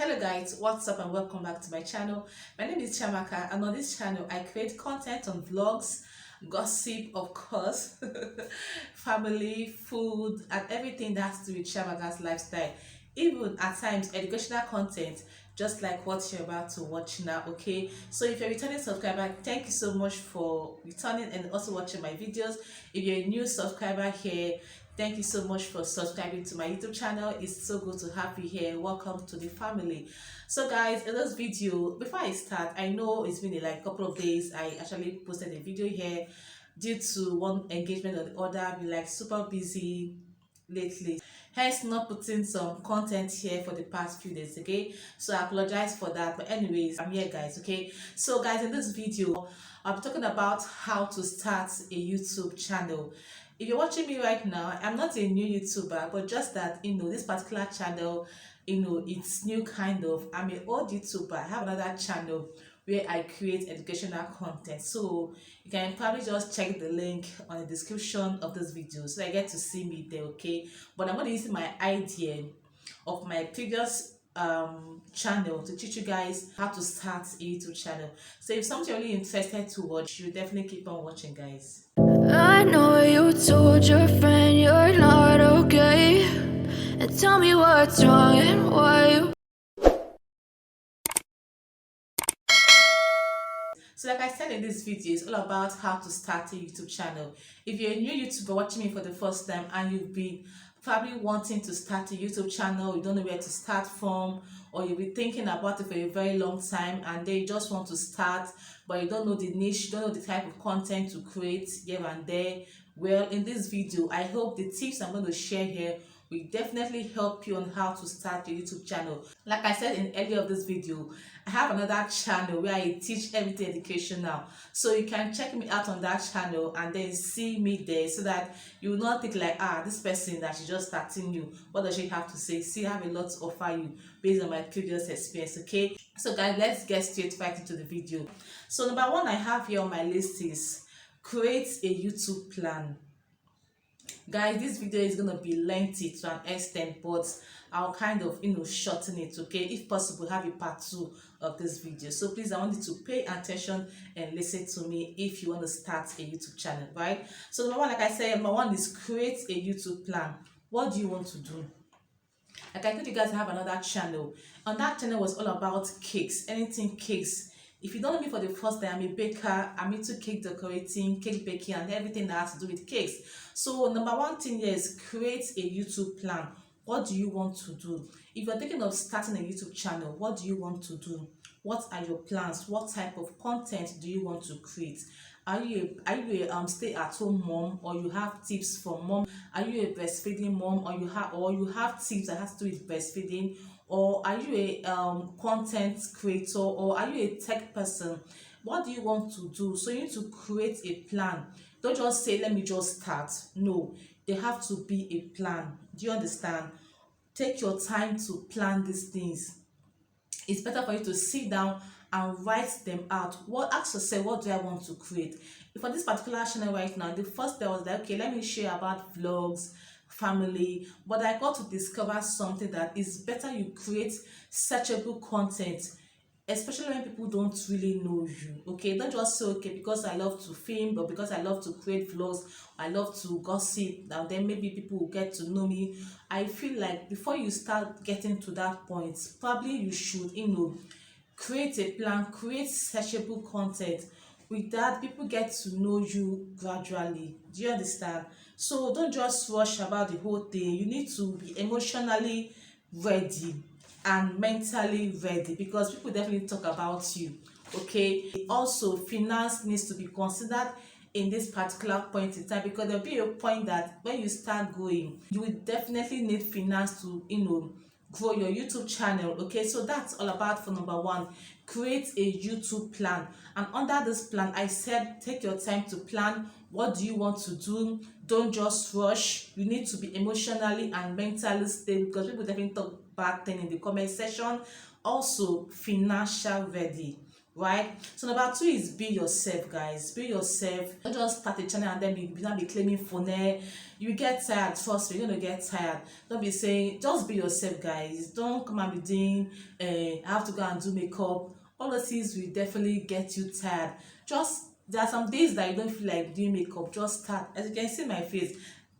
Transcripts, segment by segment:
Hello guys, what's up and welcome back to my channel. My name is Chamaka, and on this channel I create content on vlogs, gossip, of course, family, food, and everything that has to do with Chamaka's lifestyle. Even at times educational content, just like what you're about to watch now. Okay, so if you're a returning subscriber, thank you so much for returning and also watching my videos. If you're a new subscriber here, thank you so much for subscribing to my YouTube channel. It's so good to have you here. Welcome to the family. So guys, in this video, before I start, I know it's been like a couple of days. I actually posted a video here due to one engagement or the other. I've been like super busy lately, hence not putting some content here for the past few days. Okay, so I apologize for that, but anyways, I'm here guys. Okay, so guys, in this video I'll be talking about how to start a YouTube channel. If you're watching me right now, I'm not a new YouTuber, but just that, this particular channel, it's new kind of. I'm an old YouTuber. I have another channel where I create educational content. So you can probably just check the link on the description of this video so I get to see me there. Okay, but I'm going to use my idea of my previous channel to teach you guys how to start a YouTube channel. So if something you're really interested to watch, you definitely keep on watching guys. I know you told your friend you're not okay, and tell me what's wrong and why you. So like I said in this video, it's all about how to start a YouTube channel. If you're a new YouTuber watching me for the first time and you've been probably wanting to start a YouTube channel, you don't know where to start from, or you've been thinking about it for a very long time and then you just want to start, but you don't know the niche, you don't know the type of content to create here and there. Well, in this video, I hope the tips I'm going to share here will definitely help you on how to start your YouTube channel. Like I said in earlier of this video, I have another channel where I teach everything educational, so you can check me out on that channel and then see me there, so that you will not think like, this person that she's just starting new, what does she have to say? See, I have a lot to offer you based on my previous experience. Okay, so guys, let's get straight right into the video. So number one I have here on my list is create a YouTube plan. Guys, this video is gonna be lengthy to an extent, but I'll kind of shorten it. Okay, if possible, have a part 2 of this video. So please, I want you to pay attention and listen to me if you want to start a YouTube channel, right? So number one, like I said, number one is create a YouTube plan. What do you want to do? Like I told you guys, I have another channel. On that channel was all about cakes, anything cakes. If you don't know me for the first time, I'm a baker. I'm into cake decorating, cake baking, and everything that has to do with cakes. So number one thing here is create a YouTube plan. What do you want to do? If you're thinking of starting a YouTube channel, what do you want to do? What are your plans? What type of content do you want to create? Are you a stay-at-home mom, or you have tips for mom? Are you a breastfeeding mom, or you have tips that has to do with breastfeeding? Or are you a content creator, or are you a tech person? What do you want to do? So you need to create a plan. Don't just say, let me just start. No, there have to be a plan. Do you understand? Take your time to plan these things. It's better for you to sit down and write them out. Ask yourself, what do I want to create? For this particular channel right now, the first day was like, okay, let me share about vlogs, family, but I got to discover something that is better you create searchable content, especially when people don't really know you. Okay, don't just say, okay, because I love to film, but because I love to create vlogs, I love to gossip, and then maybe people will get to know me. I feel like before you start getting to that point, probably you should create a plan, create searchable content. With that, people get to know you gradually. Do you understand? So don't just rush about the whole thing. You need to be emotionally ready and mentally ready, because people definitely talk about you. Okay, also finance needs to be considered in this particular point in time, because there'll be a point that when you start going, you will definitely need finance to grow your YouTube channel. Okay, so that's all about for number one. Create a YouTube plan, and under this plan, I said take your time to plan. What do you want to do? Don't just rush. You need to be emotionally and mentally stable, because people definitely talk bad thing in the comment section. Also financial ready. right? So number 2 is be yourself, guys. Be yourself. Don't just start a channel and then be claiming phone. You get tired. Trust me, you're gonna get tired. Don't be saying, just be yourself, guys. Don't come and be doing I have to go and do makeup. All those things will definitely get you tired. Just, there are some days that you don't feel like doing makeup. Just start. As you can see my face,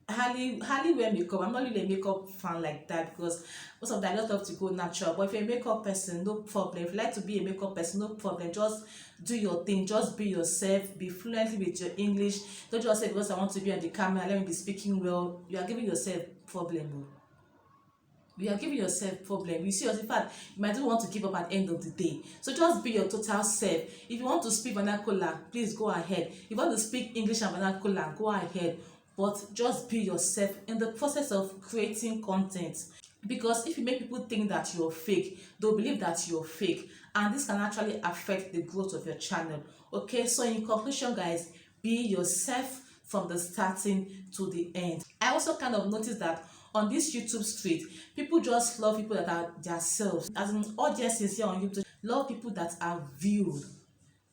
hardly wear makeup. I'm not really a makeup fan like that, because most of the time I just love to go natural. But if you're a makeup person, no problem. If you like to be a makeup person, no problem. Just do your thing. Just be yourself. Be fluently with your English. Don't just say because I want to be on the camera, let me be speaking well. You are giving yourself problem. You are giving yourself problem. You see, in fact, you might even want to give up at the end of the day. So just be your total self. If you want to speak vernacular, please go ahead. If you want to speak English and vernacular, go ahead. But just be yourself in the process of creating content. Because if you make people think that you're fake, they'll believe that you're fake, and this can actually affect the growth of your channel. Okay, so in conclusion, guys, be yourself from the starting to the end. I also kind of noticed that on this YouTube street, people just love people that are themselves. As in, audiences here on YouTube love people that are real,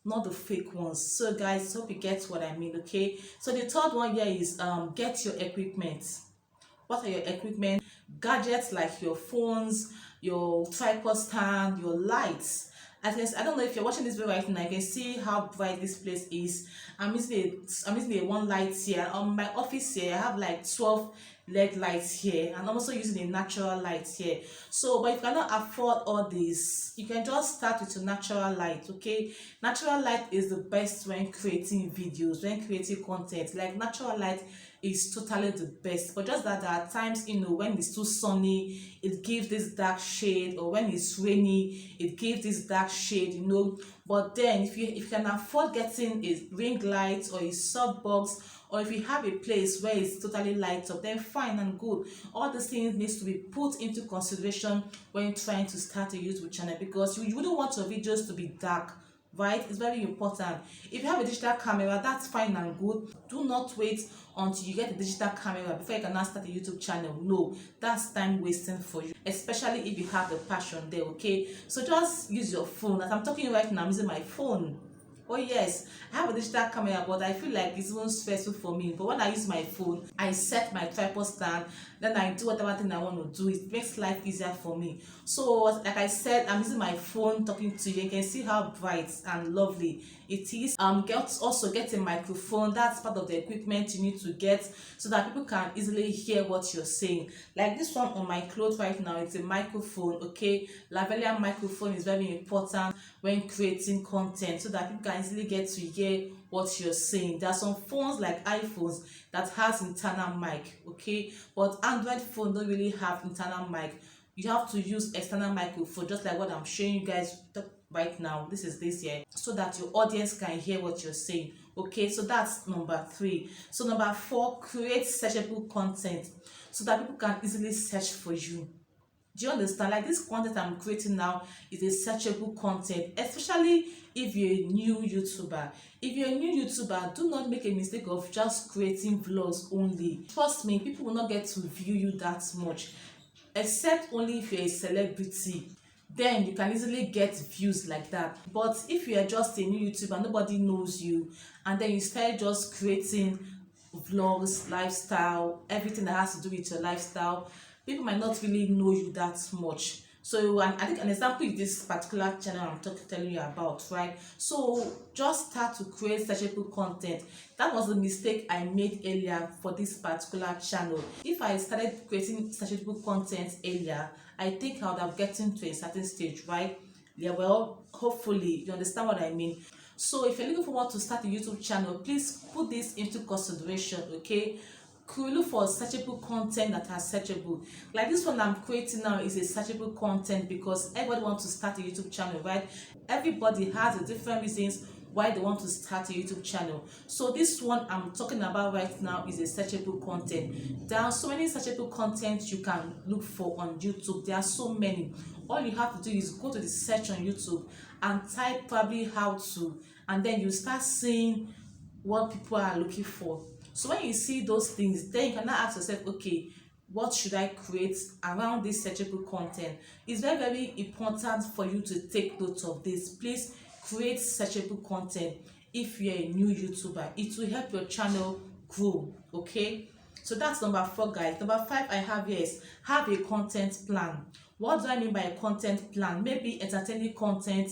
not the fake ones. So guys, hope you get what I mean. Okay, so the third one here is get your equipment. What are your equipment? Gadgets like your phones, your tripod stand, your lights. I don't know if you're watching this video right now, you can see how bright this place is. I'm using a one light here. On my office here, I have like 12 LED lights here, and I'm also using a natural light here. So, but if you cannot afford all this, you can just start with your natural light. Okay, natural light is the best when creating videos, when creating content. Like, natural light is totally the best, but just that there are times, you know, when it's too sunny, it gives this dark shade, or when it's rainy, it gives this dark shade, you know. But then if you can afford getting a ring light or a sub box, or if you have a place where it's totally light up, then fine and good. All these things needs to be put into consideration when trying to start a YouTube channel, because you wouldn't want your videos to be dark, right? It's very important. If you have a digital camera, that's fine and good. Do not wait until you get a digital camera before you can now start a YouTube channel. No, that's time wasting for you, especially if you have the passion there. Okay, so just use your phone. As I'm talking right now, I'm using my phone. Oh yes, I have a digital camera, but I feel like it's even stressful for me. But when I use my phone, I set my tripod stand, then I do whatever thing I want to do. It makes life easier for me. So like I said, I'm using my phone talking to you. You can see how bright and lovely it is. Also get a microphone. That's part of the equipment you need to get, so that people can easily hear what you're saying. Like this one on my clothes right now, it's a microphone. Okay, lavalier microphone is very important when creating content, so that people can easily get to hear what you're saying. There are some phones like iPhones that has internal mic, okay, but Android phone don't really have internal mic. You have to use external microphone, just like what I'm showing you guys right now. This is this here, so that your audience can hear what you're saying. Okay, so that's number 3. So number 4, create searchable content, so that people can easily search for you. Do you understand? Like, this content I'm creating now is a searchable content, especially if you're a new YouTuber. If you're a new YouTuber, do not make a mistake of just creating vlogs only. Trust me, people will not get to view you that much, except only if you're a celebrity. Then you can easily get views like that. But if you are just a new YouTuber, nobody knows you, and then you start just creating vlogs, lifestyle, everything that has to do with your lifestyle, people might not really know you that much. So I think an example is this particular channel I'm telling you about, right? So just start to create searchable content. That was the mistake I made earlier for this particular channel. If I started creating searchable content earlier, I think I would have gotten to a certain stage, right? Yeah, well, hopefully you understand what I mean. So if you're looking forward to start a YouTube channel, please put this into consideration. Okay, could look for searchable content that are searchable. Like this one I'm creating now is a searchable content, because everybody wants to start a YouTube channel, right? Everybody has a different reasons why they want to start a YouTube channel. So this one I'm talking about right now is a searchable content. There are so many searchable content you can look for on YouTube. There are so many. All you have to do is go to the search on YouTube and type probably how to, and then you start seeing what people are looking for. So when you see those things, then you can now ask yourself, okay, what should I create around this searchable content? It's very, very important for you to take note of this. Please create searchable content. If you're a new YouTuber, it will help your channel grow. Okay, so that's number 4, guys. Number 5 I have here is have a content plan. What do I mean by a content plan? Maybe entertaining content.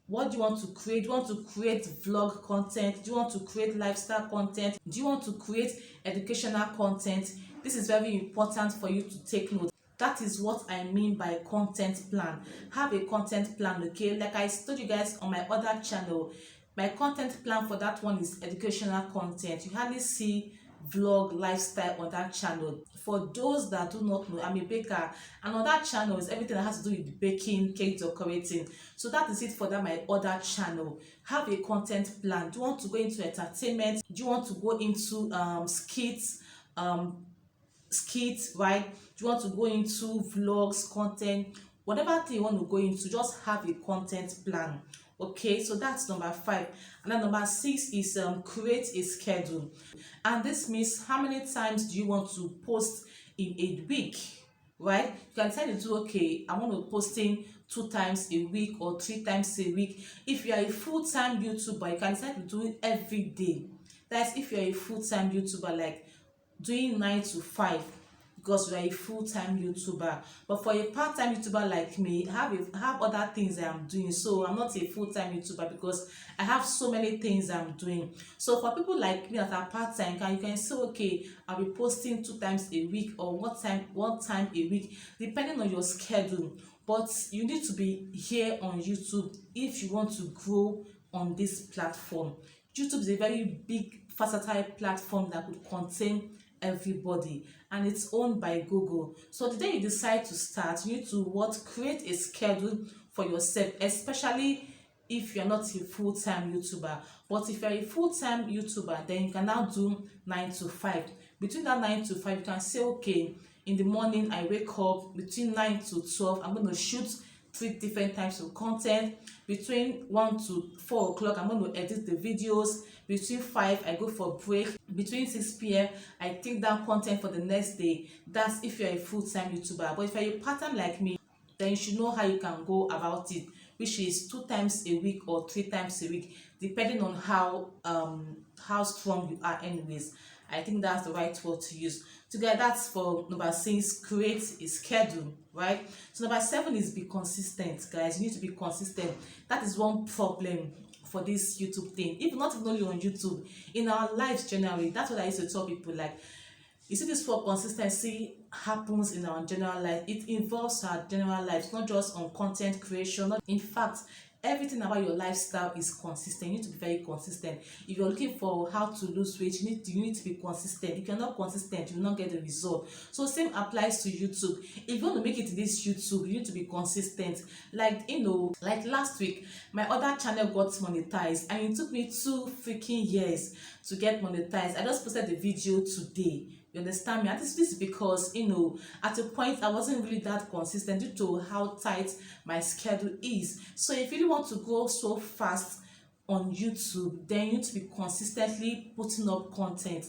What do you want to create? Do you want to create vlog content? Do you want to create lifestyle content? Do you want to create educational content? This is very important for you to take note. That is what I mean by content plan. Have a content plan. Okay, like I told you guys on my other channel, my content plan for that one is educational content. You hardly see vlog lifestyle on that channel. For those that do not know, I'm a baker, and on that channel is everything that has to do with baking, cake decorating. So that is it for that my other channel. Have a content plan. Do you want to go into entertainment? Do you want to go into skits, right? Do you want to go into vlogs content? Whatever thing you want to go into, just have a content plan. Okay, so that's number 5. And then number 6 is create a schedule. And this means how many times do you want to post in a week, right? You can tell it to, okay, I want to posting 2 times a week or 3 times a week. If you are a full-time YouTuber, you can decide to do it every day. That's if you're a full-time YouTuber, like doing 9 to 5, because you are a full-time YouTuber. But for a part-time YouTuber like me, I have other things I'm doing. So I'm not a full-time YouTuber because I have so many things I'm doing. So for people like me that are part-time, you can say, okay, I'll be posting 2 times a week or one time a week, depending on your schedule. But you need to be here on YouTube if you want to grow on this platform. YouTube is a very big, versatile platform that could contain everybody, and it's owned by Google. So the day you decide to start, you need to create a schedule for yourself, especially if you're not a full-time YouTuber. But if you're a full-time YouTuber, then you can now do 9 to 5. Between that 9 to 5, you can say, okay, in the morning I wake up, between 9 to 12 I'm going to shoot 3 different types of content. Between 1 to 4 o'clock I'm going to edit the videos. Between 5 I go for break. Between 6 p.m. I take down content for the next day. That's if you're a full-time YouTuber. But if you're a part-time like me, then you should know how you can go about it, which is 2 times a week or 3 times a week, depending on how strong you are anyways. I think that's the right word to use. So guys, that's for number 6, create a schedule, right? So number 7 is be consistent, guys. You need to be consistent. That is one problem for this YouTube thing. If not even only on YouTube, in our lives generally, that's what I used to tell people. Like, you see, this for consistency happens in our general life. It involves our general life, not just on content creation. In fact, everything about your lifestyle is consistent. You need to be very consistent. If you're looking for how to lose weight, you need to be consistent. If you're not consistent, you will not get the result. So same applies to YouTube. If you want to make it in this YouTube, you need to be consistent. Like, like last week, my other channel got monetized, and it took me 2 freaking years to get monetized. I just posted the video today. You understand me? And this is because, at a point I wasn't really that consistent due to how tight my schedule is. So if you really want to go so fast on YouTube, then you need to be consistently putting up content,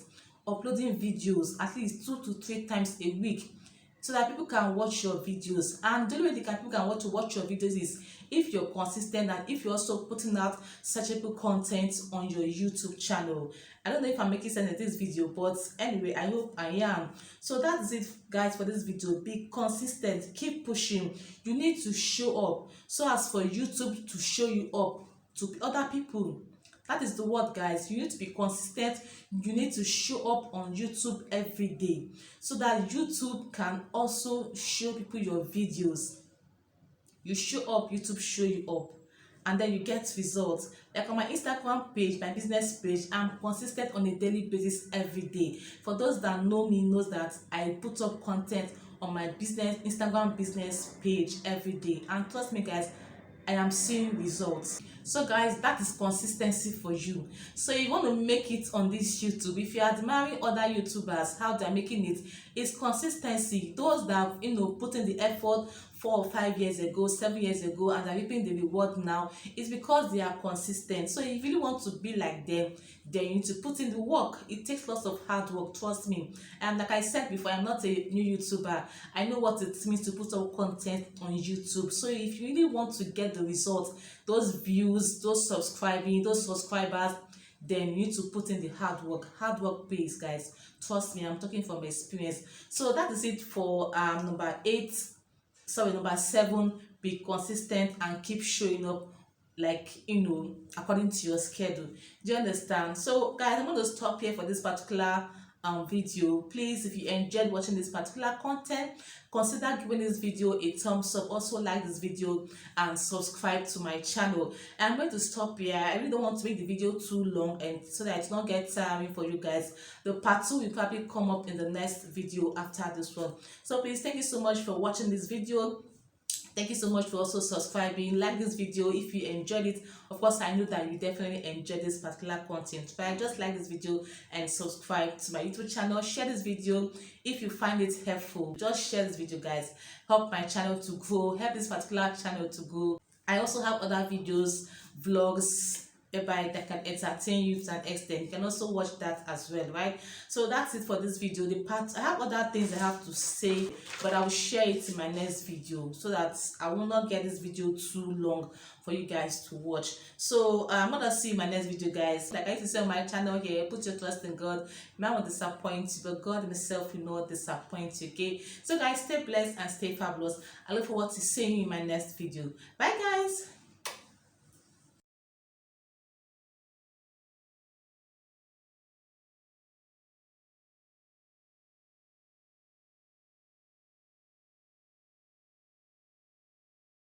uploading videos at least 2 to 3 times a week, so that people can watch your videos. And the only way people can watch your videos is if you're consistent, and if you're also putting out searchable content on your YouTube channel. I don't know if I'm making sense in this video, but anyway, I hope I am. So that's it, guys, for this video. Be consistent, keep pushing. You need to show up so as for YouTube to show you up to other people. That is the word, guys. You need to be consistent. You need to show up on YouTube every day so that YouTube can also show people your videos. You show up, YouTube show you up, and then you get results. Like on my Instagram page, my business page, I'm consistent on a daily basis every day. For those that know me, knows that I put up content on my Instagram business page every day, and trust me, guys, I am seeing results. So guys, that is consistency for you. So you want to make it on this YouTube. If you are admiring other YouTubers, how they are making it, it's consistency. Those that put in the effort 4 or 5 years ago, 7 years ago, and are reaping the reward now, is because they are consistent. So if you really want to be like them, then you need to put in the work. It takes lots of hard work, trust me. And like I said before, I'm not a new YouTuber. I know what it means to put out content on YouTube. So if you really want to get the results, those views, those subscribers, then you need to put in the hard work. Hard work pays, guys, trust me, I'm talking from experience. So that is it for number 7. Be consistent and keep showing up, like, according to your schedule. Do you understand? So guys, I'm going to stop here for this particular video. Please, if you enjoyed watching this particular content, consider giving this video a thumbs up. Also like this video and subscribe to my channel. I'm going to stop here. I really don't want to make the video too long, and so that it's not get tiring for you guys. The part 2 will probably come up in the next video after this one. So please, thank you so much for watching this video. Thank you so much for also subscribing. Like this video if you enjoyed it. Of course, I know that you definitely enjoyed this particular content, but just like this video and subscribe to my YouTube channel. Share this video if you find it helpful. Just share this video, guys. Help my channel to grow, help this particular channel to grow. I also have other videos, vlogs, whereby that can entertain you to an extent. You can also watch that as well, right? So that's it for this video. I have other things I have to say, but I will share it in my next video so that I will not get this video too long for you guys to watch. So I'm gonna see you in my next video, guys. Like I used to say on my channel here, put your trust in God. Man will disappoint you, but God himself will not disappoint you. Okay, so guys, stay blessed and stay fabulous. I look forward to seeing you in my next video. Bye, guys.